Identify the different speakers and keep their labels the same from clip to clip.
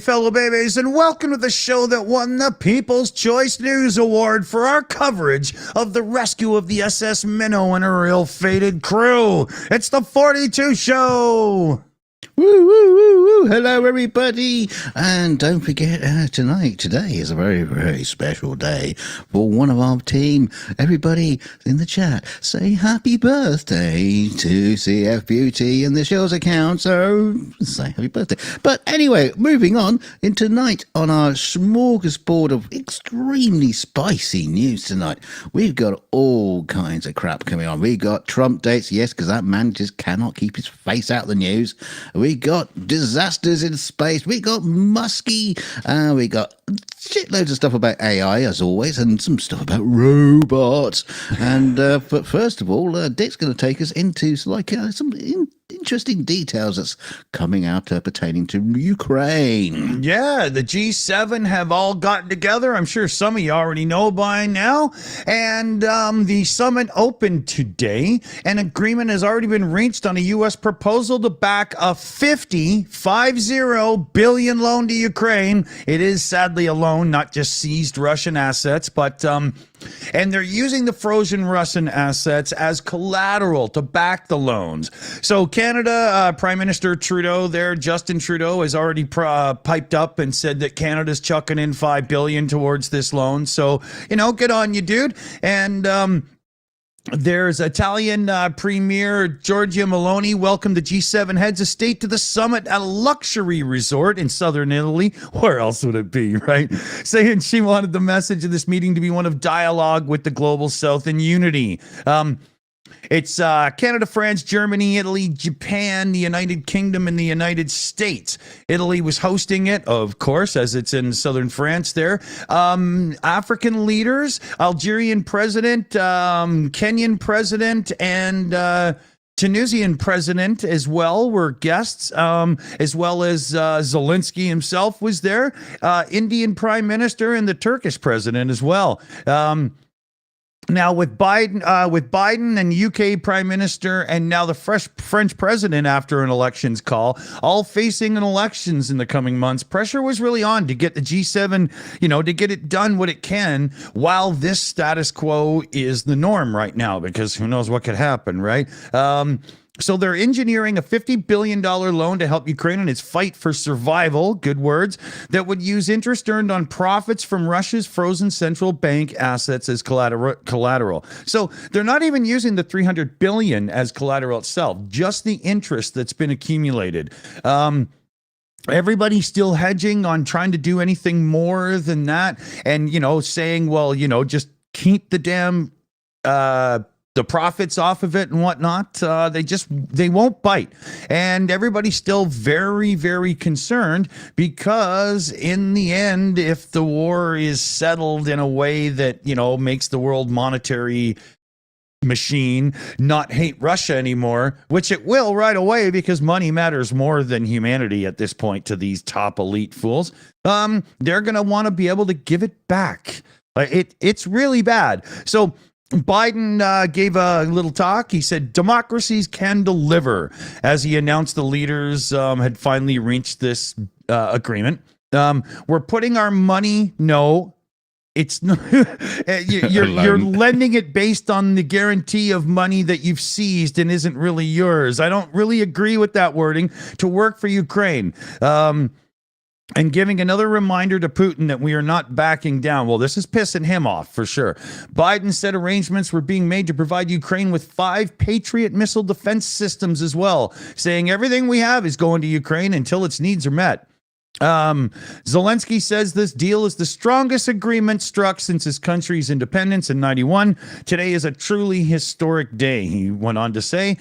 Speaker 1: fellow babies, and welcome to the show that won the People's Choice News Award for our coverage of the rescue of the SS Minnow and her ill-fated crew. It's the 42 Show!
Speaker 2: Woo, woo, woo, woo. Hello, everybody. And don't forget, today is a very, very special day for one of our team. Everybody in the chat, say happy birthday to CF Beauty and the Shills account. So say happy birthday. But anyway, moving on, in tonight on our smorgasbord of extremely spicy news tonight, we've got all kinds of crap coming on. We got Trump dates, yes, because that man just cannot keep his face out of the news. We got disasters in space. We got Musky. We got shitloads of stuff about AI, as always, and some stuff about robots. And but first of all, Dick's going to take us into some interesting details that's coming out pertaining to Ukraine.
Speaker 1: Yeah, the G7 have all gotten together. I'm sure some of you already know by now. And the summit opened today. An agreement has already been reached on a U.S. proposal to back a 50 billion loan to Ukraine. It is sadly a loan, not just seized Russian assets, but and they're using the frozen Russian assets as collateral to back the loans. So Canada, Prime Minister Trudeau there, Justin Trudeau, has already piped up and said that Canada's chucking in $5 billion towards this loan. So, you know, good on you, dude. And there's Italian Premier Giorgia Meloni welcomed the G7 heads of state to the summit at a luxury resort in southern Italy. Where else would it be, right? Saying she wanted the message of this meeting to be one of dialogue with the global south and unity. It's Canada, France, Germany, Italy, Japan, the United Kingdom, and the United States. Italy was hosting it, of course, as it's in southern France there. African leaders, Algerian president, Kenyan president, and Tunisian president as well were guests, as well as Zelensky himself was there. Indian prime minister and the Turkish president as well. Now with Biden and UK Prime Minister and now the French president after an elections call, all facing an elections in the coming months, pressure was really on to get the G7, to get it done what it can while this status quo is the norm right now, because who knows what could happen, right? So they're engineering a $50 billion loan to help Ukraine in its fight for survival, good words, that would use interest earned on profits from Russia's frozen central bank assets as collateral. So they're not even using the $300 billion as collateral itself, just the interest that's been accumulated. Everybody's still hedging on trying to do anything more than that and, saying, well, just keep the damn the profits off of it and whatnot. They won't bite. And everybody's still very, very concerned because in the end, if the war is settled in a way that, makes the world monetary machine not hate Russia anymore, which it will right away because money matters more than humanity at this point to these top elite fools, they're going to want to be able to give it back. It's really bad. So Biden gave a little talk. He said democracies can deliver as he announced the leaders had finally reached this agreement. We're putting our money. No, it's not. You're lending it based on the guarantee of money that you've seized and isn't really yours. I don't really agree with that wording to work for Ukraine. And giving another reminder to Putin that we are not backing down. Well, this is pissing him off for sure. Biden said arrangements were being made to provide Ukraine with 5 Patriot missile defense systems as well, saying everything we have is going to Ukraine until its needs are met. Zelensky says this deal is the strongest agreement struck since his country's independence in 91. Today is a truly historic day, he went on to say.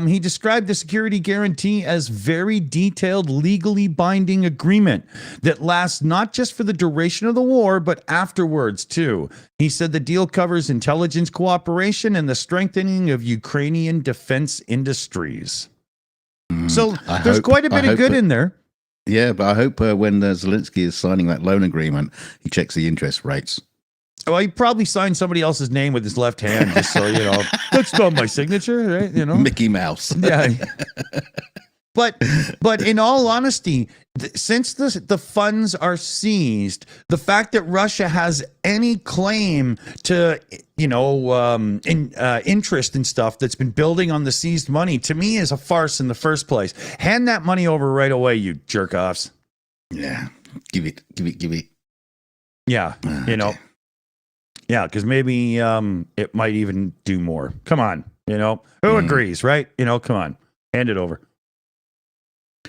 Speaker 1: He described the security guarantee as very detailed, legally binding agreement that lasts not just for the duration of the war, but afterwards too. He said the deal covers intelligence cooperation and the strengthening of Ukrainian defense industries. So there's quite a bit of good in there.
Speaker 2: Yeah, but I hope when Zelensky is signing that loan agreement, he checks the interest rates.
Speaker 1: Well, he probably signed somebody else's name with his left hand, just so, that's not my signature, right?
Speaker 2: Mickey Mouse.
Speaker 1: Yeah. But in all honesty, since the funds are seized, the fact that Russia has any claim to interest in stuff that's been building on the seized money, to me is a farce in the first place. Hand that money over right away, you jerk offs.
Speaker 2: Yeah, give it.
Speaker 1: Yeah,
Speaker 2: Okay.
Speaker 1: Yeah, because maybe it might even do more. Come on, who agrees, right? Come on, hand it over.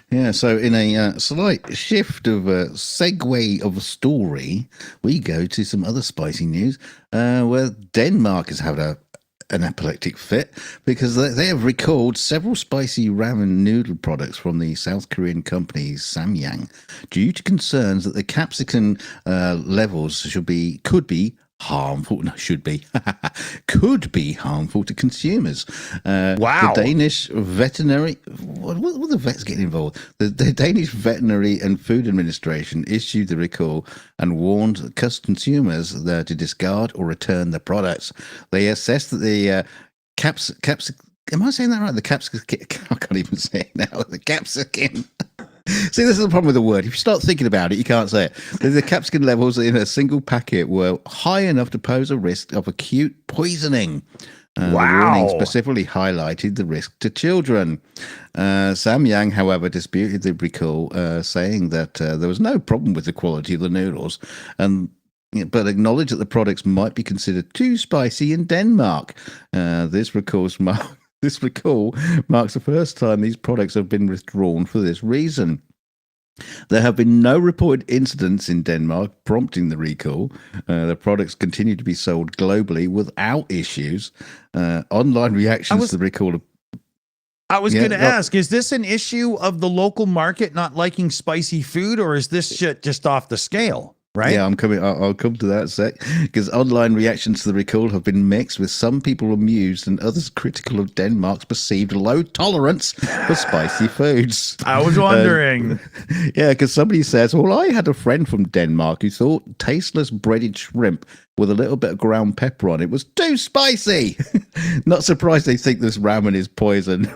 Speaker 2: Yeah, so in a slight shift of a segue of a story, we go to some other spicy news where Denmark has had an epileptic fit because they have recalled several spicy ramen noodle products from the South Korean company Samyang due to concerns that the capsicum levels could be harmful. No, could be harmful to consumers.
Speaker 1: Wow.
Speaker 2: The Danish veterinary, what the vets getting involved? The Danish Veterinary and Food Administration issued the recall and warned consumers to discard or return the products. They assessed that the am I saying that right? The capsicum, I can't even say it now. The capsicum. See, this is the problem with the word. If you start thinking about it, you can't say it. The capsicum levels in a single packet were high enough to pose a risk of acute poisoning.
Speaker 1: Wow.
Speaker 2: The warning specifically highlighted the risk to children. Samyang, however, disputed the recall, saying that there was no problem with the quality of the noodles, but acknowledged that the products might be considered too spicy in Denmark. This recall marks the first time these products have been withdrawn for this reason. There have been no reported incidents in Denmark prompting the recall. The products continue to be sold globally without issues. Online reactions to the recall.
Speaker 1: I was going to ask, is this an issue of the local market not liking spicy food, or is this shit just off the scale? Right?
Speaker 2: Yeah, I'll come to that in a sec. Because online reactions to the recall have been mixed, with some people amused and others critical of Denmark's perceived low tolerance for spicy foods.
Speaker 1: I was wondering.
Speaker 2: Yeah, because somebody says, well, I had a friend from Denmark who thought tasteless breaded shrimp with a little bit of ground pepper on it was too spicy. Not surprised they think this ramen is poison.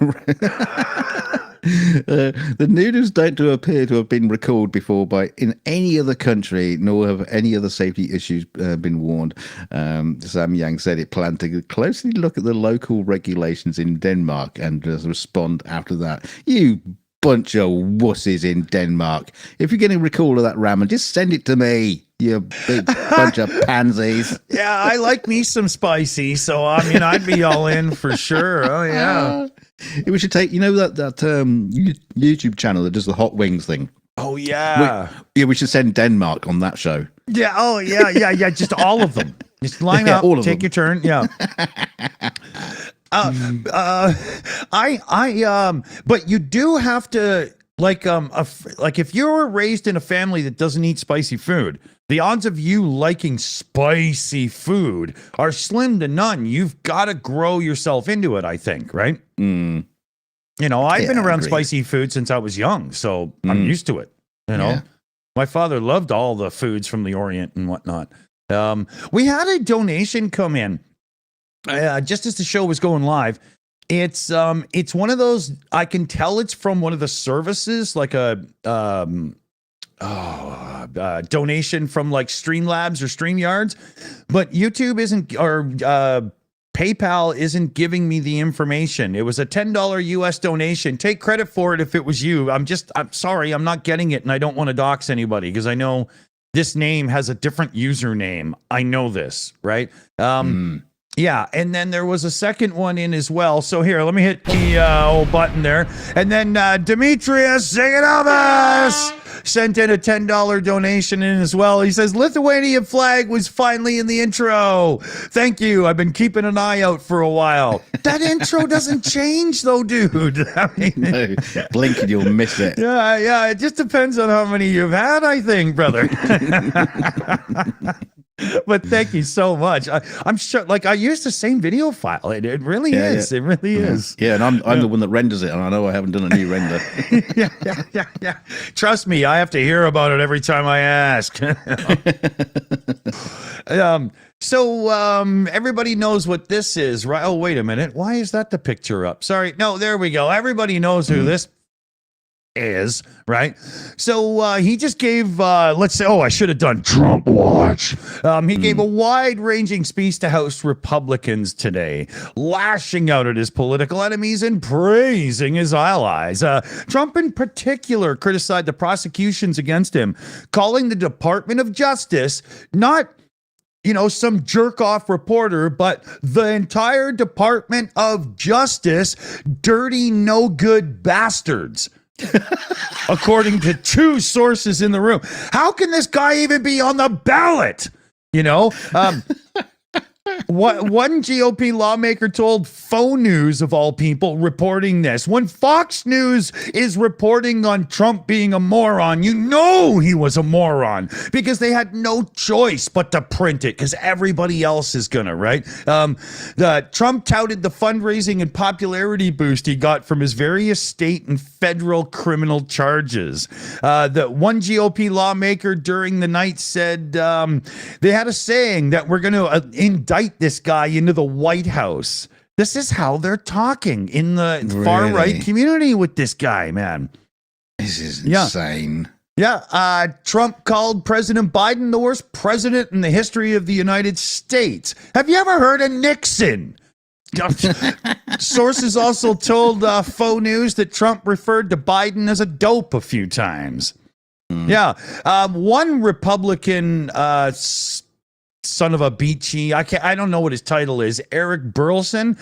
Speaker 2: The noodles don't appear to have been recalled before in any other country, nor have any other safety issues been warned. Samyang said it planned to closely look at the local regulations in Denmark and respond after that. You bunch of wusses in Denmark. If you're getting a recall of that ramen, just send it to me. You big bunch of pansies.
Speaker 1: Yeah, I like me some spicy, so I'd be all in for sure. Oh yeah.
Speaker 2: We should take, that YouTube channel that does the hot wings thing.
Speaker 1: Oh yeah.
Speaker 2: We should send Denmark on that show.
Speaker 1: Yeah. Oh yeah. Just all of them. Just line up. All of take them. Your turn. Yeah. But you do have to like if you're raised in a family that doesn't eat spicy food, the odds of you liking spicy food are slim to none. You've got to grow yourself into it, I think, right? I've been around spicy food since I was young, so I'm used to it. My father loved all the foods from the Orient and whatnot. We had a donation come in just as the show was going live. It's one of those, I can tell it's from one of the services, like a donation from like Streamlabs or StreamYards, but YouTube isn't, or PayPal isn't giving me the information. It was a $10 US donation. Take credit for it if it was you. I'm sorry, I'm not getting it, and I don't want to dox anybody because I know this name has a different username. I know this, right? Yeah, and then there was a second one in as well. So here, let me hit the old button there. And then Demetrius Ziganovas sent in a $10 donation in as well. He says, Lithuanian flag was finally in the intro. Thank you. I've been keeping an eye out for a while. That intro doesn't change, though, dude. I mean,
Speaker 2: no, blink and you'll miss it.
Speaker 1: Yeah. It just depends on how many you've had, I think, brother. But thank you so much. I'm sure, like, I use the same video file. It really is. Yeah. It really is.
Speaker 2: Yeah, and I'm the one that renders it, and I know I haven't done a new render.
Speaker 1: Yeah. Trust me, I have to hear about it every time I ask. So everybody knows what this is, right? Oh, wait a minute. Why is that the picture up? Sorry. No, there we go. Everybody knows who this is, right? So he just gave, let's say, I should have done Trump Watch. He gave a wide-ranging speech to House Republicans today, lashing out at his political enemies and praising his allies. Trump in particular criticized the prosecutions against him, calling the Department of Justice not some jerk-off reporter, but the entire Department of Justice, dirty, no-good bastards. According to two sources in the room. How can this guy even be on the ballot? One GOP lawmaker told Faux News, of all people, reporting this. When Fox News is reporting on Trump being a moron, he was a moron because they had no choice but to print it because everybody else is gonna, right? Trump touted the fundraising and popularity boost he got from his various state and federal criminal charges. The one GOP lawmaker during the night said they had a saying that we're going to indict this guy into the White House. This is how they're talking in the far-right community with this guy, man.
Speaker 2: This is insane.
Speaker 1: Yeah. Trump called President Biden the worst president in the history of the United States. Have you ever heard of Nixon? Sources also told Faux News that Trump referred to Biden as a dope a few times. Yeah. One Republican son of a beachy, I don't know what his title is, Eric Burleson,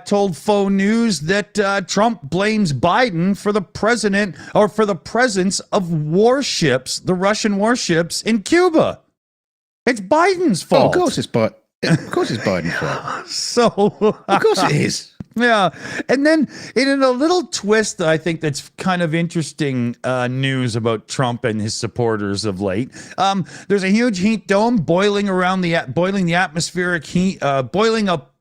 Speaker 1: told Faux News that Trump blames Biden for the president or for the presence of warships, the Russian warships in Cuba. It's Biden's fault.
Speaker 2: Of course it's Biden's fault.
Speaker 1: So
Speaker 2: of course it is.
Speaker 1: Yeah. And then in a little twist, I think that's kind of interesting news about Trump and his supporters of late. There's a huge heat dome boiling the atmospheric heat, boiling up.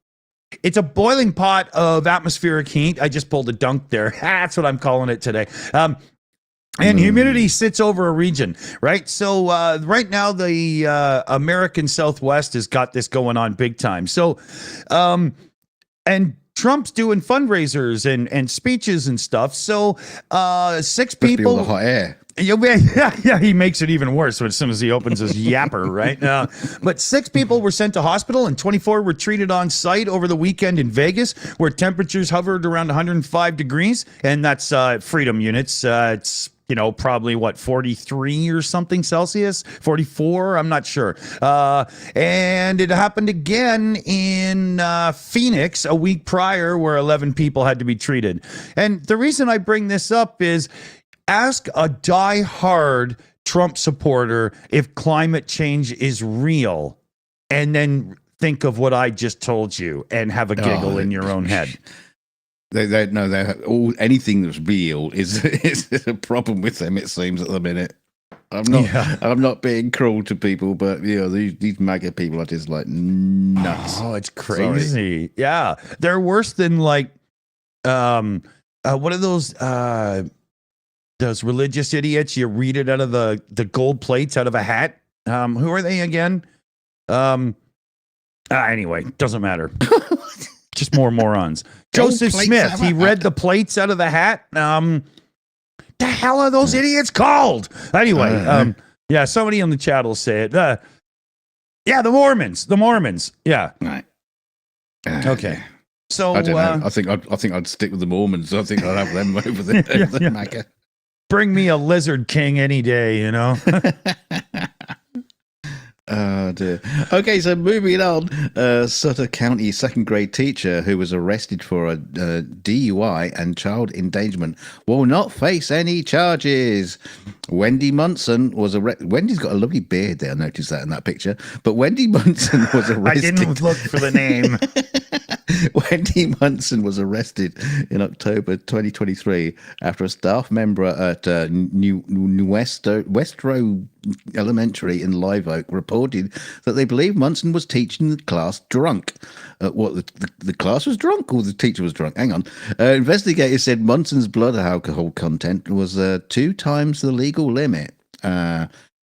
Speaker 1: It's a boiling pot of atmospheric heat. I just pulled a dunk there. That's what I'm calling it today. And humidity sits over a region, right? So right now, the American Southwest has got this going on big time. So, and Trump's doing fundraisers and speeches and stuff. So 6 people.
Speaker 2: All the hot air.
Speaker 1: Yeah, he makes it even worse as soon as he opens his yapper, right? But 6 people were sent to hospital and 24 were treated on site over the weekend in Vegas, where temperatures hovered around 105 degrees. And that's Freedom units. It's probably 43 or something Celsius, 44, I'm not sure. And it happened again in Phoenix a week prior, where 11 people had to be treated. And the reason I bring this up is ask a die-hard Trump supporter if climate change is real, and then think of what I just told you and have a giggle in your own head.
Speaker 2: Anything that's real is a problem with them. It seems at the minute. I'm not being cruel to people, but these MAGA people are just like nuts.
Speaker 1: Oh, it's crazy. Sorry. Yeah, they're worse than what are those religious idiots? You read it out of the gold plates out of a hat. Who are they again? Anyway, doesn't matter. Just more morons. Joseph Smith, he read the plates out of the hat. The hell are those idiots called? Anyway, somebody in the chat will say it. The Mormons. Yeah.
Speaker 2: Right.
Speaker 1: Okay. So
Speaker 2: I don't know. I think I'd stick with the Mormons. I think I'd have them over the MAGA.
Speaker 1: Bring me a lizard king any day,
Speaker 2: Oh dear. Okay, so moving on, Sutter County second grade teacher who was arrested for a DUI and child endangerment will not face any charges. Wendy Munson was arrested. Wendy's got a lovely beard there. I noticed that in that picture. But Wendy Munson was arrested.
Speaker 1: I didn't look for the name.
Speaker 2: Wendy Munson was arrested in October 2023 after a staff member at New Westro Elementary in Live Oak reported that they believe Munson was teaching the class drunk. The class was drunk or the teacher was drunk? Hang on. Investigators said Munson's blood alcohol content was 2 times the legal limit.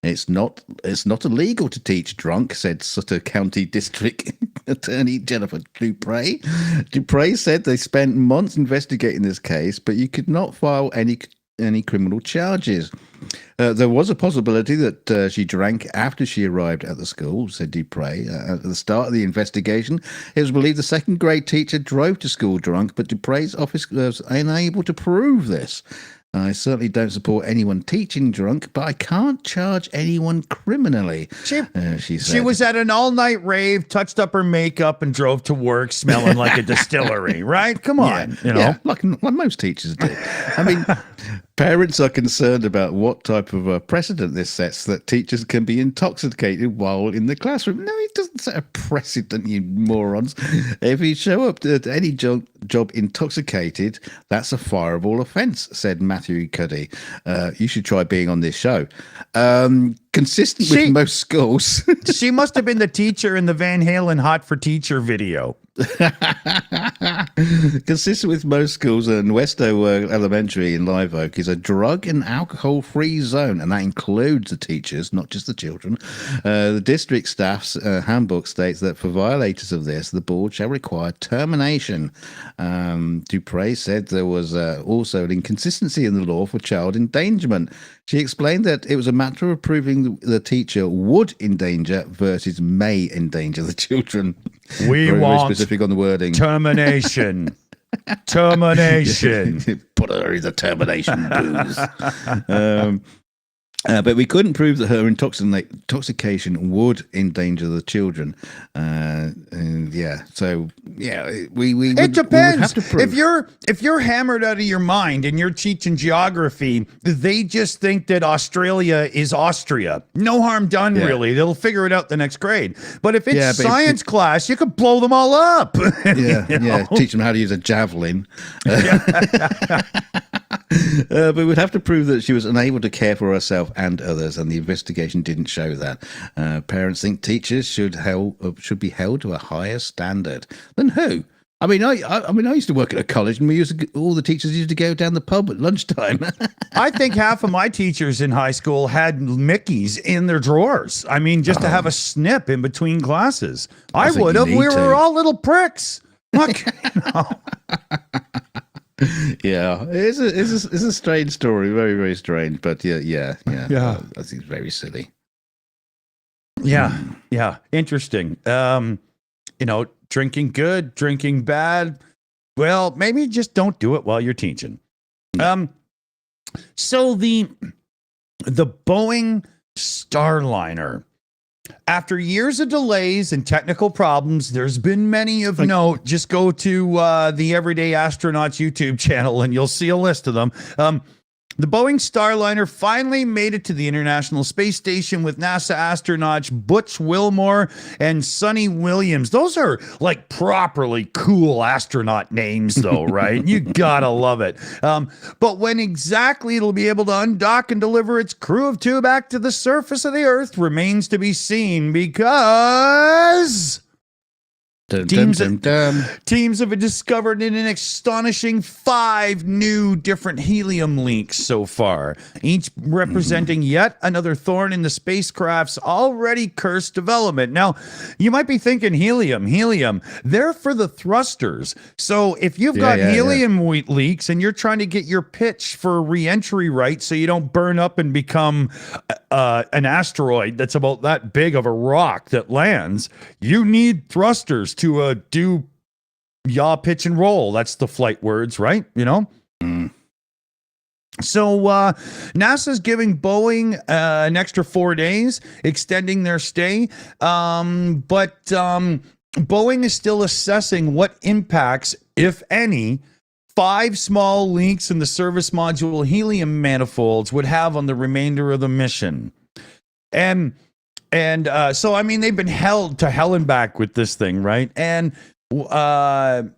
Speaker 2: It's not illegal to teach drunk, said Sutter County District Attorney Jennifer Dupre. Dupre said they spent months investigating this case, but you could not file any any criminal charges. There was a possibility that she drank after she arrived at the school, said Dupre. At the start of the investigation, it was believed the second-grade teacher drove to school drunk, but Dupre's office was unable to prove this. I certainly don't support anyone teaching drunk, but I can't charge anyone criminally, she said.
Speaker 1: She was at an all-night rave, touched up her makeup, and drove to work smelling like a distillery, right? Come on,
Speaker 2: like most teachers do. I mean, parents are concerned about what type of precedent this sets, that teachers can be intoxicated while in the classroom. No, it doesn't set a precedent, you morons. If you show up at any job intoxicated, that's a fireable offence, said Matthew Cuddy. You should try being on this show. Consistent with most schools.
Speaker 1: She must have been the teacher in the Van Halen Hot for Teacher video.
Speaker 2: Consistent with most schools, and Westover Elementary in Live Oak is a drug and alcohol-free zone, and that includes the teachers, not just the children. The district staff's handbook states that for violators of this, the board shall require termination. Dupre said there was also an inconsistency in the law for child endangerment. She explained that it was a matter of proving the teacher would endanger versus may endanger the children.
Speaker 1: We want
Speaker 2: very specific on the wording.
Speaker 1: Termination. Termination.
Speaker 2: Put her in the termination booth. But we couldn't prove that her intoxication would endanger the children.
Speaker 1: It depends. If you're hammered out of your mind and you're teaching geography, they just think that Australia is Austria. No harm done, really. They'll figure it out the next grade. But if it's science class, you could blow them all up.
Speaker 2: Teach them how to use a javelin. But we'd have to prove that she was unable to care for herself and others, and the investigation didn't show that. Parents think teachers should be held to a higher standard. Than who? I mean, I used to work at a college, and all the teachers used to go down the pub at lunchtime.
Speaker 1: I think half of my teachers in high school had Mickeys in their drawers. I mean, just to have a snip in between classes. I would have. We were all little pricks. Look,
Speaker 2: Yeah, it's a strange story, very, very strange. But yeah. I think it's very silly.
Speaker 1: Yeah, interesting. Drinking good, drinking bad. Well, maybe just don't do it while you're teaching. So the Boeing Starliner. After years of delays and technical problems, there's been many of note. Just go to the Everyday Astronauts YouTube channel and you'll see a list of them. The Boeing Starliner finally made it to the International Space Station with NASA astronauts Butch Wilmore and Sonny Williams. Those are like properly cool astronaut names, though, right? You gotta love it. But when exactly it'll be able to undock and deliver its crew of two back to the surface of the Earth remains to be seen, because teams have discovered an astonishing 5 new different helium leaks so far, each representing yet another thorn in the spacecraft's already cursed development. Now, you might be thinking helium, they're for the thrusters. So if you've got helium leaks and you're trying to get your pitch for re-entry right so you don't burn up and become an asteroid that's about that big of a rock that lands, you need thrusters to do yaw, pitch, and roll. That's the flight words, right? So NASA's giving Boeing an extra 4 days, extending their stay. But Boeing is still assessing what impacts, if any, 5 small leaks in the service module helium manifolds would have on the remainder of the mission. And so, I mean, they've been held to hell and back with this thing, right? And where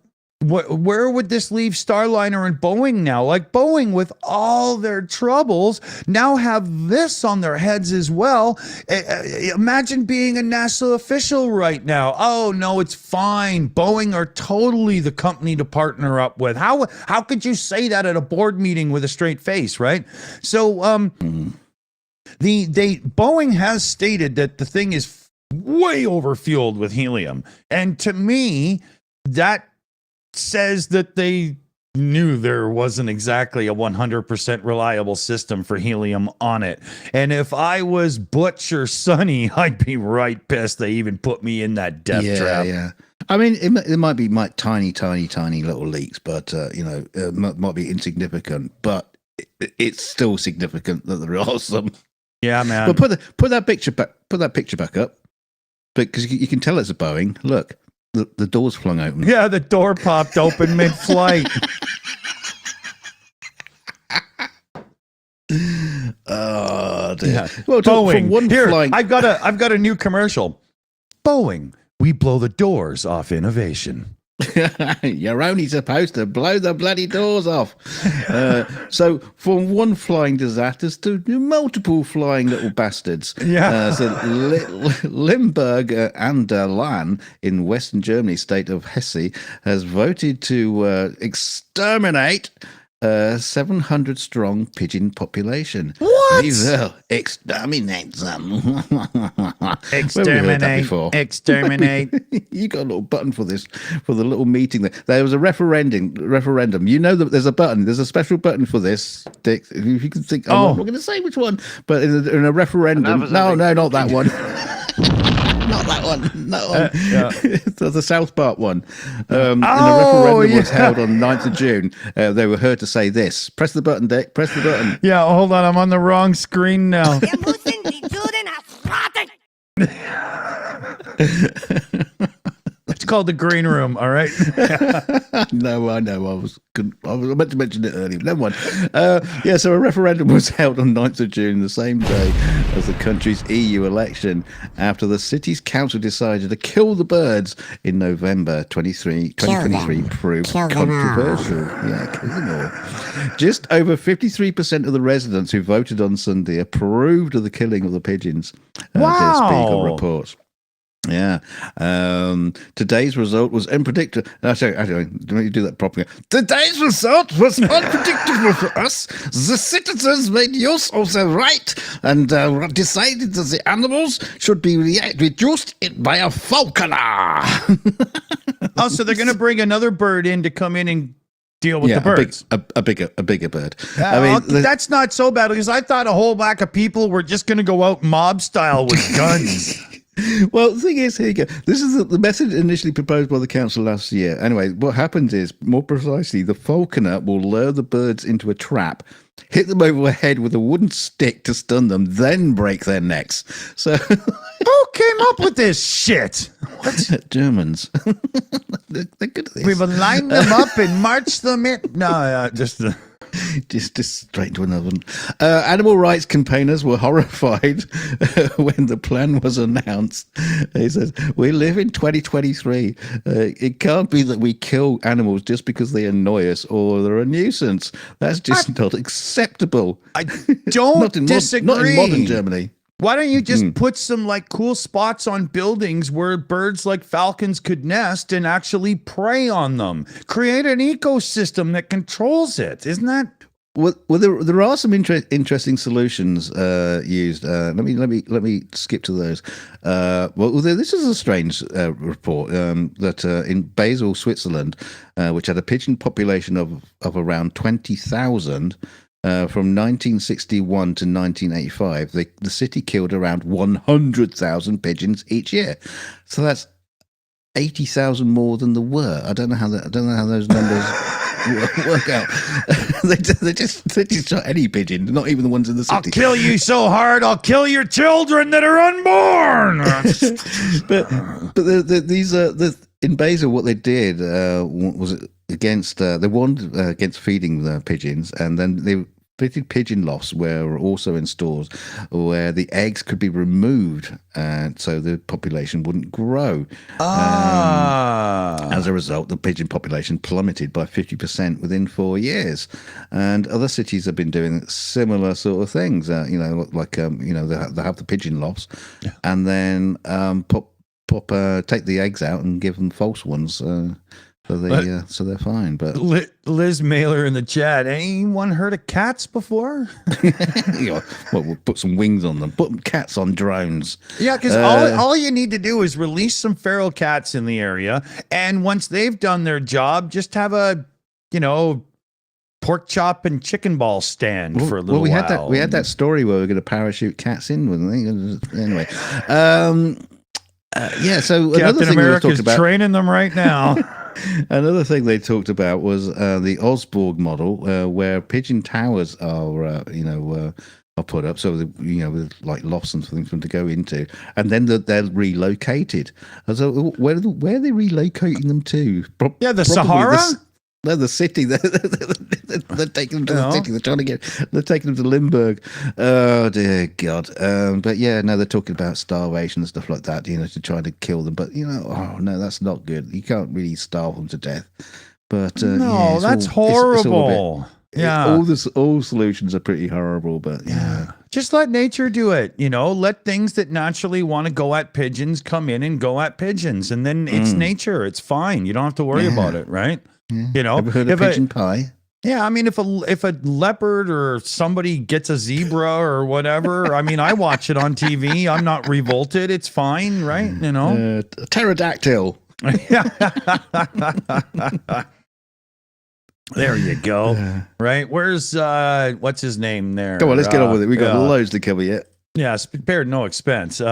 Speaker 1: would this leave Starliner and Boeing now? Like, Boeing, with all their troubles, now have this on their heads as well. Imagine being a NASA official right now. Oh, no, it's fine. Boeing are totally the company to partner up with. How could you say that at a board meeting with a straight face, right? So, Boeing has stated that the thing is way overfueled with helium, and to me, that says that they knew there wasn't exactly a 100% reliable system for helium on it. And if I was Butch or Sonny, I'd be right pissed they even put me in that death trap.
Speaker 2: Yeah. I mean, it might be tiny little leaks, but might be insignificant, but it's still significant that there are some.
Speaker 1: Yeah, man.
Speaker 2: But put that picture back up, because you can tell it's a Boeing. Look, the door's flung open.
Speaker 1: Yeah, the door popped open mid-flight.
Speaker 2: Oh dear.
Speaker 1: Yeah.
Speaker 2: Well,
Speaker 1: Boeing.
Speaker 2: from one
Speaker 1: Here,
Speaker 2: flying.
Speaker 1: I've got a new commercial. Boeing, we blow the doors off innovation.
Speaker 2: You're only supposed to blow the bloody doors off. So from one flying disasters to multiple flying little bastards.
Speaker 1: Yeah.
Speaker 2: So Limburg and Lahn in Western Germany, state of Hesse, has voted to exterminate 700 strong pigeon population.
Speaker 1: What?
Speaker 2: We will exterminate them.
Speaker 1: Exterminate.
Speaker 2: You got a little button for this, for the little meeting there. There was a referendum. You know that there's a button. There's a special button for this, Dick. If you can think, I'm not going to say which one, but in a referendum. No, not that one. Not that one. No one. The South Park one. And a referendum was held on 9th of June. They were heard to say this. Press the button, Dick. Press the button.
Speaker 1: Yeah, hold on. I'm on the wrong screen now. It's called the green room, all right?
Speaker 2: No, I know. I was meant to mention it earlier. Never mind. So a referendum was held on 9th of June, the same day as the country's EU election, after the city's council decided to kill the birds in November 2023 proved controversial. Yeah, kill them all. Just over 53% of the residents who voted on Sunday approved of the killing of the pigeons.
Speaker 1: Wow.
Speaker 2: Spiegel reports. Yeah. Today's result was unpredictable. Actually, let me do that properly. Today's result was unpredictable for us. The citizens made use of their right and decided that the animals should be reduced by a falconer.
Speaker 1: Oh, so they're going to bring another bird in to come in and deal with the birds.
Speaker 2: A bigger bird.
Speaker 1: That's not so bad, because I thought a whole whack of people were just going to go out mob style with guns.
Speaker 2: Well, the thing is, here you go. This is the method initially proposed by the council last year. Anyway, what happens is, more precisely, the falconer will lure the birds into a trap, hit them over the head with a wooden stick to stun them, then break their necks. So,
Speaker 1: who came up with this shit? What?
Speaker 2: Germans. They're good at this.
Speaker 1: We will line them up and march them in. No, just
Speaker 2: straight into an oven. Animal rights campaigners were horrified when the plan was announced. He says, "We live in 2023. It can't be that we kill animals just because they annoy us or they're a nuisance. That's just not acceptable."
Speaker 1: I don't disagree.
Speaker 2: Not in modern Germany.
Speaker 1: Why don't you just put some cool spots on buildings where birds like falcons could nest and actually prey on them? Create an ecosystem that controls it. Isn't that?
Speaker 2: Well, there are some interesting solutions used. Let me skip to those. This is a strange report that in Basel, Switzerland, which had a pigeon population of around 20,000. From 1961 to 1985, the city killed around 100,000 pigeons each year. So that's 80,000 more than there were. I don't know how those numbers work out. they just shot any pigeon, not even the ones in the city.
Speaker 1: I'll kill you so hard, I'll kill your children that are unborn.
Speaker 2: but these in Basel, what they did was against they warned against feeding the pigeons, and then they fitted pigeon lofts were also in stores where the eggs could be removed, so the population wouldn't grow. As a result, the pigeon population plummeted by 50% within 4 years. And other cities have been doing similar sort of things. They have the pigeon lofts, and then take the eggs out and give them false ones. So they're fine. But
Speaker 1: Liz Mailer in the chat, anyone heard of cats before?
Speaker 2: We'll put some wings on them. Put cats on drones.
Speaker 1: Yeah, because all you need to do is release some feral cats in the area, and once they've done their job, just have a pork chop and chicken ball stand for a little while.
Speaker 2: We had that story where we are going to parachute cats in, wasn't we? Anyway, so
Speaker 1: Captain America's training them right now.
Speaker 2: Another thing they talked about was the Osborg model, where pigeon towers are put up, so with like lofts and things for them to go into, and then they're relocated. So where are they relocating them to?
Speaker 1: The Sahara.
Speaker 2: The city. They're taking them to the city. They're taking them to Limburg. Oh dear God. But yeah, no, they're talking about starvation and stuff like that. To try to kill them. But oh no, that's not good. You can't really starve them to death. But
Speaker 1: no, that's horrible.
Speaker 2: All solutions are pretty horrible. But yeah.
Speaker 1: Just let nature do it. Let things that naturally want to go at pigeons come in and go at pigeons, and then it's nature. It's fine. You don't have to worry about it, right?
Speaker 2: Yeah. Ever heard of pigeon pie?
Speaker 1: Yeah, I mean, if a leopard or somebody gets a zebra or whatever, I mean, I watch it on TV. I'm not revolted. It's fine, right?
Speaker 2: Pterodactyl.
Speaker 1: There you go. Right? Where's what's his name there?
Speaker 2: Come on, let's get on with it. We got loads to cover yet.
Speaker 1: Yeah, spared no expense.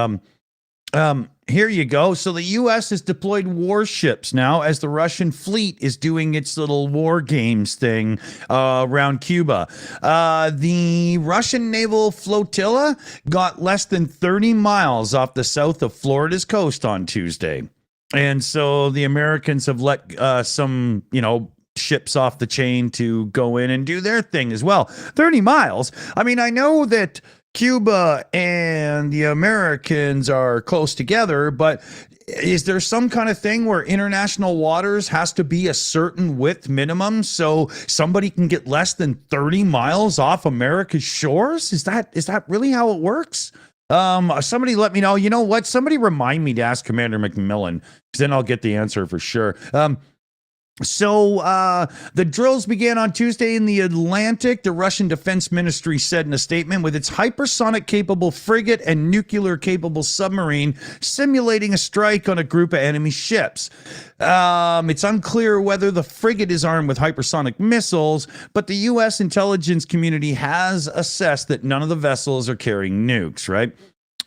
Speaker 1: Here you go. So the U.S. has deployed warships now as the Russian fleet is doing its little war games thing around Cuba. The Russian naval flotilla got less than 30 miles off the south of Florida's coast on Tuesday. And so the Americans have let some, ships off the chain to go in and do their thing as well. 30 miles. I mean, I know that Cuba and the Americans are close together, but is there some kind of thing where international waters has to be a certain width minimum so somebody can get less than 30 miles off America's shores? Is that really how it works? Somebody let me know. You know what? Somebody remind me to ask Commander McMillan, because then I'll get the answer for sure. So the drills began on Tuesday in the Atlantic, the Russian Defense Ministry said in a statement, with its hypersonic-capable frigate and nuclear-capable submarine simulating a strike on a group of enemy ships. It's unclear whether the frigate is armed with hypersonic missiles, but the U.S. intelligence community has assessed that none of the vessels are carrying nukes, right?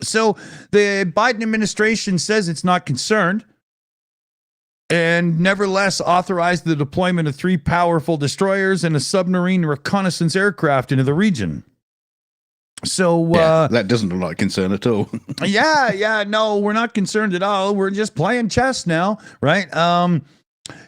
Speaker 1: So the Biden administration says it's not concerned, and nevertheless authorized the deployment of 3 powerful destroyers and a submarine reconnaissance aircraft into the region. So
Speaker 2: that doesn't look like concern at all.
Speaker 1: No, we're not concerned at all. We're just playing chess now, right?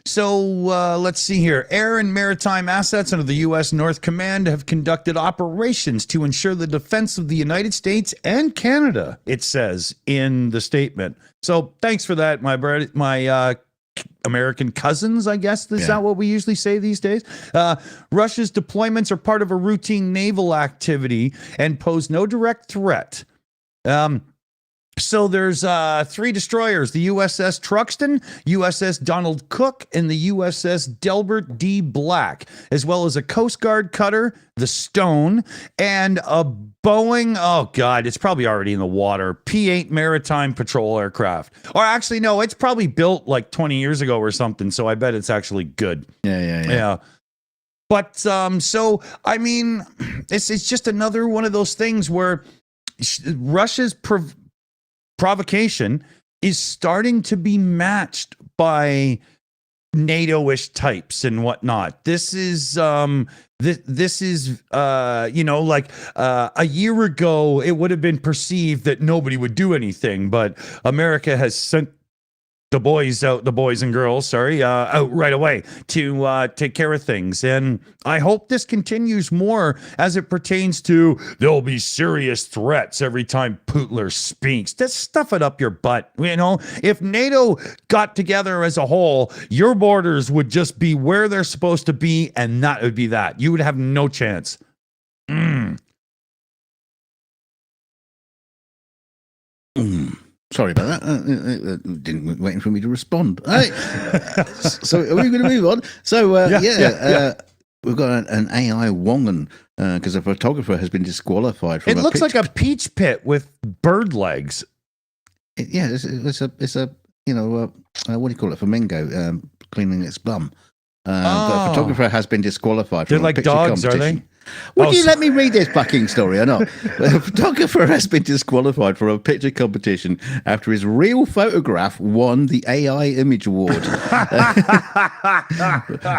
Speaker 1: So let's see here. Air and maritime assets under the U.S. North Command have conducted operations to ensure the defense of the United States and Canada, it says in the statement. So thanks for that, my American cousins, I guess. Is that what we usually say these days? Russia's deployments are part of a routine naval activity and pose no direct threat. So there's 3 destroyers, the USS Truxtun, USS Donald Cook, and the USS Delbert D. Black, as well as a Coast Guard cutter, the Stone, and a Boeing, oh God, it's probably already in the water, P-8 maritime patrol aircraft. Or actually, no, it's probably built like 20 years ago or something, so I bet it's actually good. Yeah. But, so, I mean, it's just another one of those things where Russia's provocation is starting to be matched by NATO-ish types and whatnot. This is this is a year ago it would have been perceived that nobody would do anything, but America has sent the boys and girls, out right away to take care of things. And I hope this continues more as it pertains to there'll be serious threats every time Putler speaks. Just stuff it up your butt. If NATO got together as a whole, your borders would just be where they're supposed to be, and that would be that. You would have no chance.
Speaker 2: Sorry about that. Didn't waiting for me to respond. Right. So are we going to move on? So we've got an AI woman because a photographer has been disqualified from.
Speaker 1: It looks like a peach pit with bird legs.
Speaker 2: It's a what do you call it? Flamingo cleaning its bum. But a photographer has been disqualified
Speaker 1: They're
Speaker 2: from a
Speaker 1: like
Speaker 2: picture
Speaker 1: dogs, are
Speaker 2: competition.
Speaker 1: they?
Speaker 2: Would you let me read this fucking story or not? A photographer has been disqualified from a picture competition after his real photograph won the AI Image Award.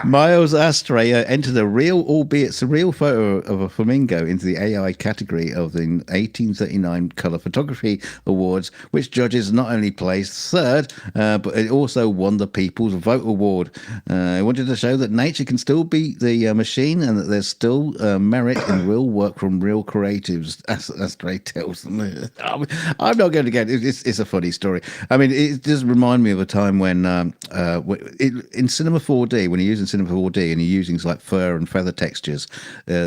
Speaker 2: Miles Astray entered a real, albeit surreal, photo of a flamingo into the AI category of the 1839 Color Photography Awards, which judges not only placed third, but it also won the People's Vote Award. He wanted to show that nature can still beat the machine and that there's still merit in real work from real creatives, as Ray tells them. I'm not going to get it. It's a funny story. I mean, it does remind me of a time when in Cinema 4D, when you're using Cinema 4D and you're using like fur and feather textures,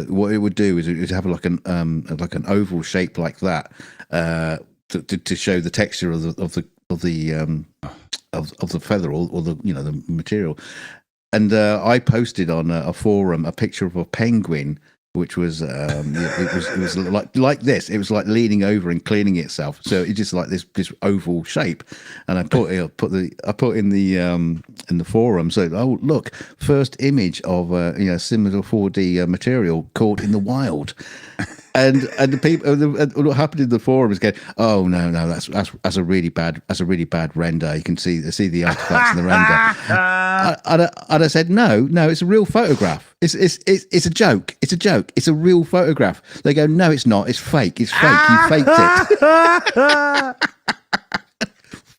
Speaker 2: what it would do is it would have like an oval shape like that to show the texture of the feather or the the material. And I posted on a forum a picture of a penguin, which was it was like this. It was like leaning over and cleaning itself. So it's just like this oval shape. And I put in the forum. So look, first image of similar 4D material caught in the wild. And the people, what happened in the forum is going, oh no, that's a really bad render. You can see the artifacts in the render. And I said, no, it's a real photograph. It's a joke. It's a joke. It's a real photograph. They go, no, it's not. It's fake. It's fake. You faked it.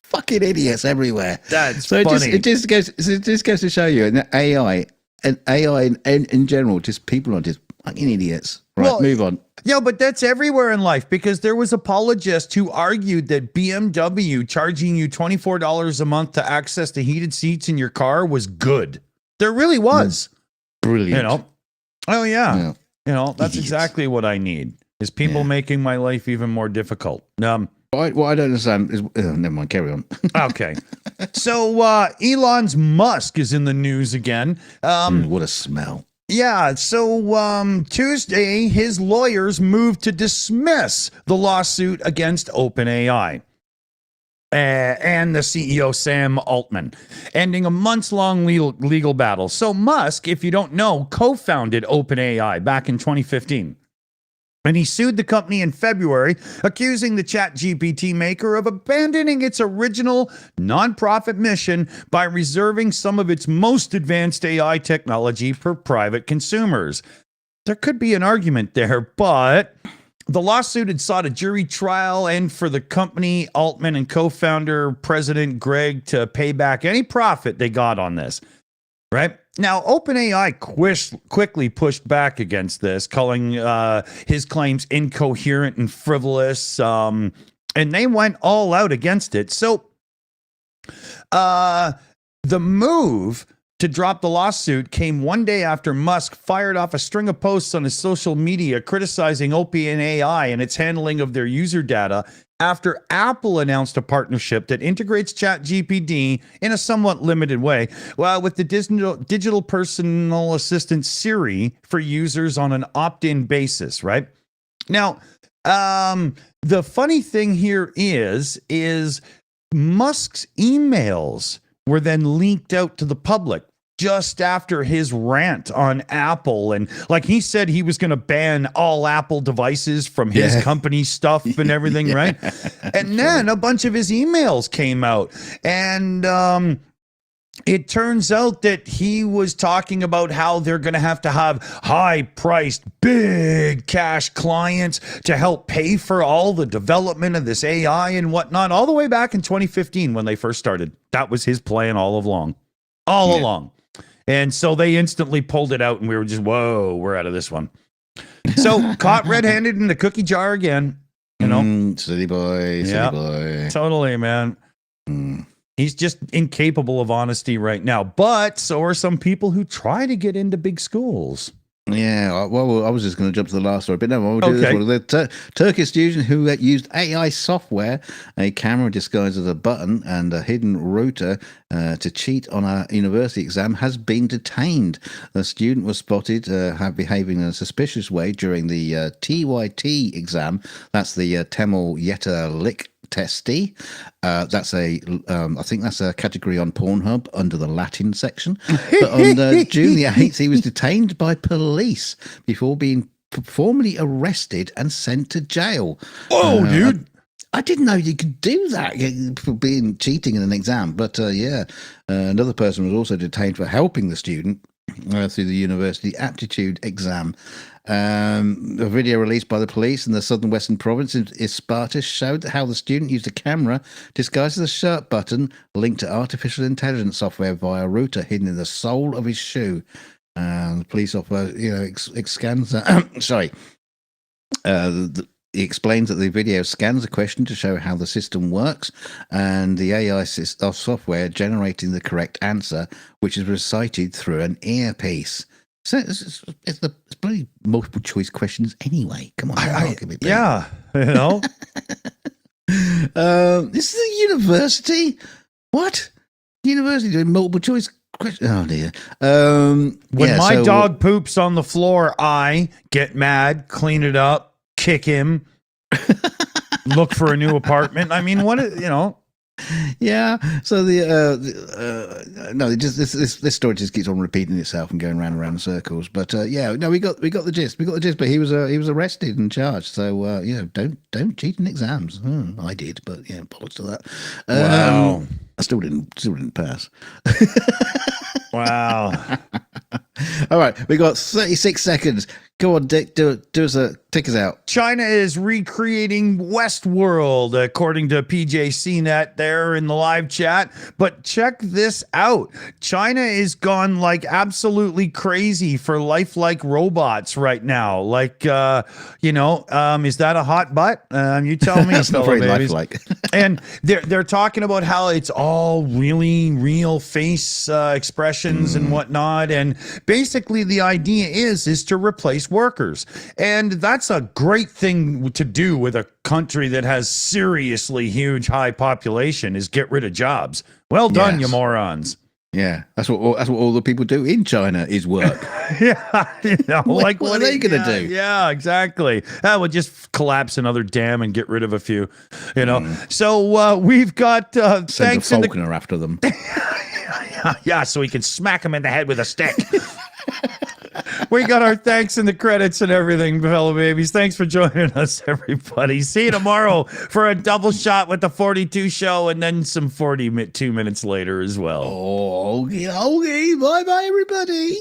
Speaker 2: Fucking idiots everywhere.
Speaker 1: That's
Speaker 2: so
Speaker 1: funny.
Speaker 2: It just goes to show you, and AI in general, just people are just fucking idiots. Right, well, move on.
Speaker 1: Yeah, but that's everywhere in life, because there was apologists who argued that BMW charging you $24 a month to access the heated seats in your car was good. There really was.
Speaker 2: Brilliant.
Speaker 1: Oh yeah. That's exactly what I need, is people making my life even more difficult. What
Speaker 2: I don't understand is, never mind, carry on.
Speaker 1: Okay. So Elon's Musk is in the news again.
Speaker 2: What a smell.
Speaker 1: Yeah, so Tuesday, his lawyers moved to dismiss the lawsuit against OpenAI and the CEO, Sam Altman, ending a months-long legal battle. So Musk, if you don't know, co-founded OpenAI back in 2015. And he sued the company in February, accusing the ChatGPT maker of abandoning its original nonprofit mission by reserving some of its most advanced AI technology for private consumers. There could be an argument there, but the lawsuit had sought a jury trial and for the company, Altman and co-founder President Greg to pay back any profit they got on this, right? Now, OpenAI quickly pushed back against this, calling his claims incoherent and frivolous, and they went all out against it. So the move to drop the lawsuit came one day after Musk fired off a string of posts on his social media criticizing OpenAI and its handling of their user data, after Apple announced a partnership that integrates ChatGPT in a somewhat limited way, with the digital personal assistant Siri for users on an opt-in basis, right? Now, the funny thing here is Musk's emails were then leaked out to the public just after his rant on Apple. And like he said, he was going to ban all Apple devices from his company stuff and everything, right? And then a bunch of his emails came out. And it turns out that he was talking about how they're going to have high-priced, big cash clients to help pay for all the development of this AI and whatnot, all the way back in 2015 when they first started. That was his plan all along. And so they instantly pulled it out, and we were just, whoa, we're out of this one. So caught red-handed in the cookie jar again.
Speaker 2: Silly boy.
Speaker 1: Totally, man. He's just incapable of honesty right now. But so are some people who try to get into big schools.
Speaker 2: Yeah, well, I was just going to jump to the last story, but no, we'll do this one. The Turkish student who used AI software, a camera disguised as a button, and a hidden router to cheat on a university exam has been detained. The student was spotted behaving in a suspicious way during the TYT exam. That's the Temel Yeterlik testi. I think that's a category on Pornhub under the Latin section. But on June the 8th, he was detained by police before being formally arrested and sent to jail.
Speaker 1: Oh, dude.
Speaker 2: I didn't know you could do that for being cheating in an exam. But another person was also detained for helping the student through the university aptitude exam. A video released by the police in the southern western province of Sparta showed how the student used a camera disguised as a shirt button linked to artificial intelligence software via a router hidden in the sole of his shoe. The police officer, scans. He explains that the video scans a question to show how the system works, and the AI software generating the correct answer, which is recited through an earpiece. So it's bloody multiple choice questions anyway. Come on,
Speaker 1: yeah, you know.
Speaker 2: This is a university. What university doing multiple choice questions? Oh dear.
Speaker 1: When my dog poops on the floor, I get mad, clean it up, kick him, look for a new apartment. I mean, Yeah. So this story just keeps on repeating itself and going round and round in circles. But we got the gist. We got the gist. But he was arrested and charged. So don't cheat in exams. I did, but bollocks to that. Wow.
Speaker 2: I still didn't pass.
Speaker 1: Wow.
Speaker 2: All right, we got 36 seconds. Go on, Dick. Take us out.
Speaker 1: China is recreating Westworld, according to PJCnet there in the live chat. But check this out. China is gone like absolutely crazy for lifelike robots right now. Like, is that a hot butt? You tell me.
Speaker 2: That's not very lifelike.
Speaker 1: And they're talking about how it's all really real face expressions and whatnot. And basically the idea is to replace workers. And that's a great thing to do with a country that has seriously huge high population, is get rid of jobs. Well done, you morons.
Speaker 2: Yeah, that's what all the people do in China is work.
Speaker 1: Yeah,
Speaker 2: what are they going to do?
Speaker 1: Yeah, exactly. We'll just collapse another dam and get rid of a few. So we've got
Speaker 2: thanks a falconer after them.
Speaker 1: Yeah, so he can smack him in the head with a stick. We got our thanks in the credits and everything, fellow babies. Thanks for joining us, everybody. See you tomorrow for a double shot with the 42 show and then some 42 minutes later as well.
Speaker 2: Oh, okay. Bye-bye, everybody.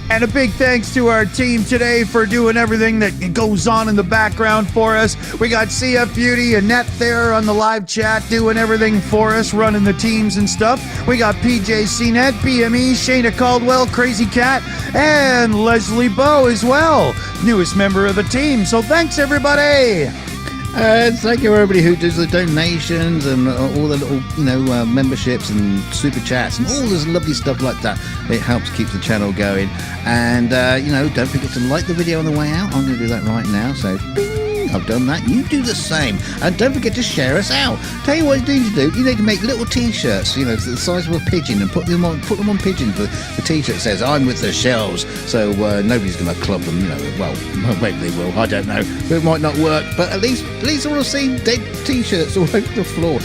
Speaker 1: And a big thanks to our team today for doing everything that goes on in the background for us. We got CF Beauty, Annette there on the live chat doing everything for us, running the teams and stuff. We got PJ CNET, BME, Shayna Caldwell, Crazy Cat, and Leslie Bowe as well, newest member of the team. So thanks, everybody.
Speaker 2: Thank you everybody who does the donations and all the little memberships and super chats and all this lovely stuff like that. It helps keep the channel going. And don't forget to like the video on the way out. I'm going to do that right now. So bing, I've done that. You do the same. And don't forget to share us out. Tell you what you need to do. You need to make little t-shirts, the size of a pigeon, and put them on pigeons. The t-shirt says I'm with the Shills. So nobody's going to club them. Well, maybe they will. I don't know. It might not work, but at least I want to see dead t-shirts all over the floor.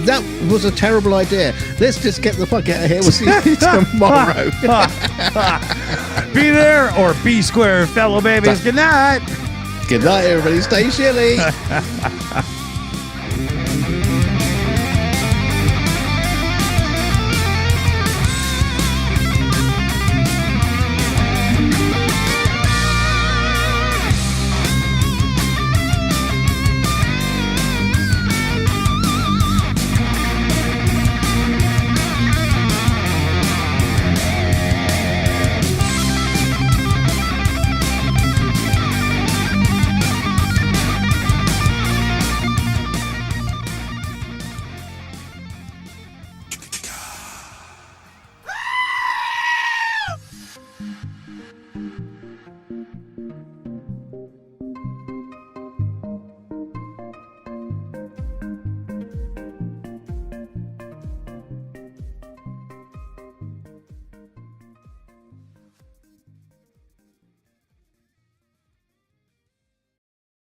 Speaker 2: That was a terrible idea. Let's just get the fuck out of here. We'll see you tomorrow.
Speaker 1: Be there or be square, fellow babies. Good night.
Speaker 2: Good night, everybody. Stay chilly.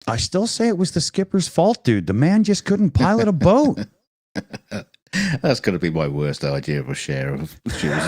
Speaker 1: I still say it was the skipper's fault, dude. The man just couldn't pilot a boat.
Speaker 2: That's going to be my worst idea of a share of Shills.